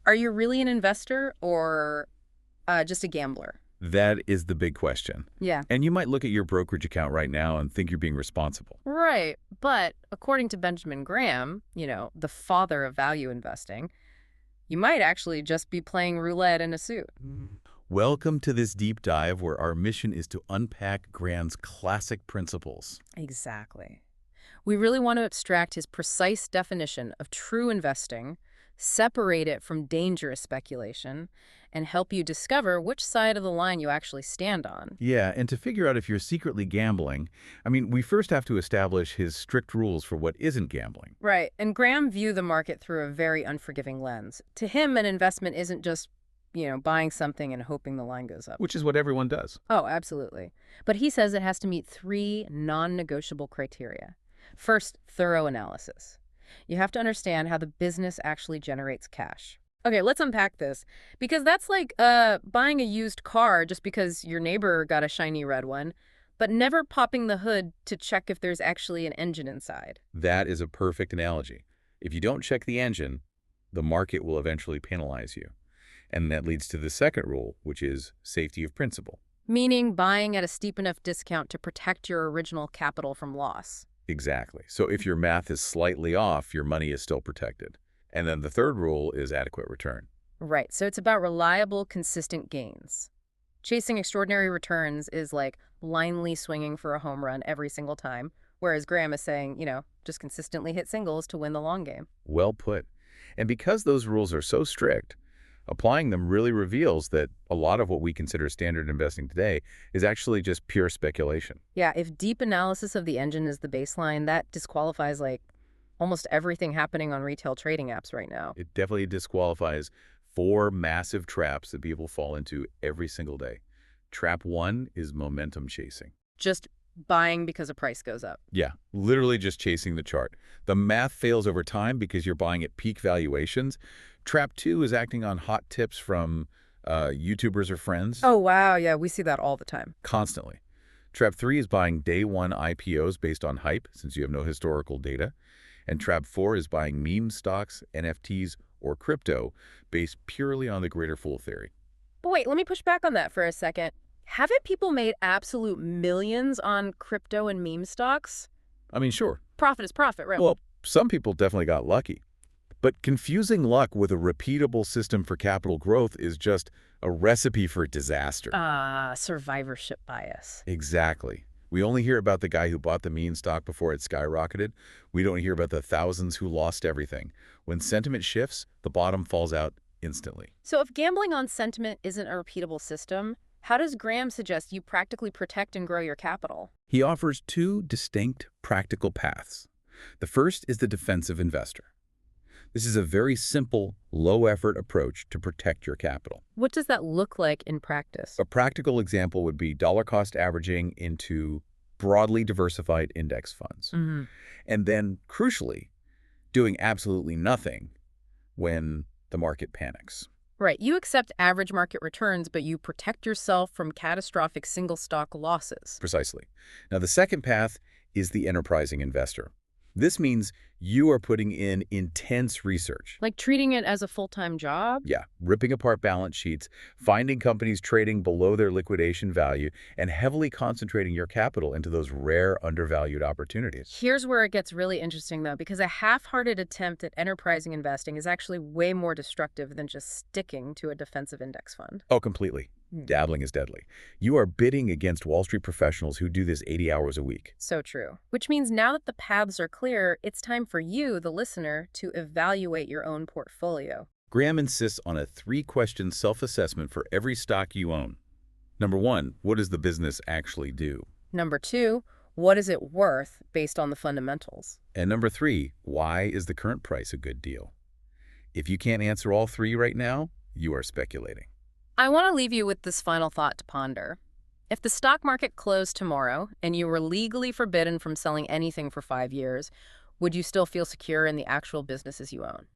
Are you really an investor or just a gambler? That is the big question. Yeah. And you might look at your brokerage account right now and think you're being responsible. Right. But according to Benjamin Graham, the father of value investing, you might actually just be playing roulette in a suit. Welcome to this deep dive where our mission is to unpack Graham's classic principles. Exactly. We really want to abstract his precise definition of true investing, separate it from dangerous speculation, and help you discover which side of the line you actually stand on. Yeah, and to figure out if you're secretly gambling, we first have to establish his strict rules for what isn't gambling, Right. And Graham viewed the market through a very unforgiving lens. To him, an investment isn't just, buying something and hoping the line goes up. which is what everyone does. Oh, absolutely. But he says it has to meet three non-negotiable criteria. First, thorough analysis. You have to understand how the business actually generates cash. Okay, let's unpack this. Because that's like buying a used car just because your neighbor got a shiny red one, but never popping the hood to check if there's actually an engine inside. That is a perfect analogy. If you don't check the engine, the market will eventually penalize you. And that leads to the second rule, which is safety of principal. Meaning buying at a steep enough discount to protect your original capital from loss. Exactly. So if your math is slightly off, your money is still protected. And then the third rule is adequate return. Right, so it's about reliable, consistent gains. Chasing extraordinary returns is like blindly swinging for a home run every single time, whereas Graham is saying, just consistently hit singles to win the long game. Well put. And because those rules are so strict, applying them really reveals that a lot of what we consider standard investing today is actually just pure speculation. Yeah, if deep analysis of the engine is the baseline, that disqualifies like almost everything happening on retail trading apps right now. It definitely disqualifies four massive traps that people fall into every single day. Trap one is momentum chasing. Just buying because a price goes up. Yeah, literally just chasing the chart. The math fails over time because you're buying at peak valuations. Trap two is acting on hot tips from YouTubers or friends Oh, wow. Yeah, we see that all the time. constantly. Trap three is buying day one IPOs based on hype, since you have no historical data. And trap four is buying meme stocks, NFTs, or crypto based purely on the greater fool theory. But wait, let me push back on that for a second. Haven't people made absolute millions on crypto and meme stocks? Sure. Profit is profit, right? Well, some people definitely got lucky. But confusing luck with a repeatable system for capital growth is just a recipe for disaster. Survivorship bias. Exactly. We only hear about the guy who bought the meme stock before it skyrocketed. We don't hear about the thousands who lost everything. When sentiment shifts, the bottom falls out instantly. So if gambling on sentiment isn't a repeatable system, how does Graham suggest you practically protect and grow your capital? He offers two distinct practical paths. The first is the defensive investor. This is a very simple, low-effort approach to protect your capital. What does that look like in practice? A practical example would be dollar-cost averaging into broadly diversified index funds. And then, crucially, doing absolutely nothing when the market panics. Right. You accept average market returns, but you protect yourself from catastrophic single-stock losses. Precisely. Now, the second path is the enterprising investor. This means you are putting in intense research. Like treating it as a full-time job? Yeah, ripping apart balance sheets, finding companies trading below their liquidation value, and heavily concentrating your capital into those rare undervalued opportunities. Here's where it gets really interesting, though, because a half-hearted attempt at enterprising investing is actually way more destructive than just sticking to a defensive index fund. Oh, completely. Dabbling is deadly. You are bidding against Wall Street professionals who do this 80 hours a week. So true. Which means now that the paths are clear, it's time for you, the listener, to evaluate your own portfolio. Graham insists on a three-question self-assessment for every stock you own. Number one, what does the business actually do? Number two, what is it worth based on the fundamentals? And number three, why is the current price a good deal? If you can't answer all three right now, you are speculating. I want to leave you with this final thought to ponder. If the stock market closed tomorrow and you were legally forbidden from selling anything for 5 years, would you still feel secure in the actual businesses you own?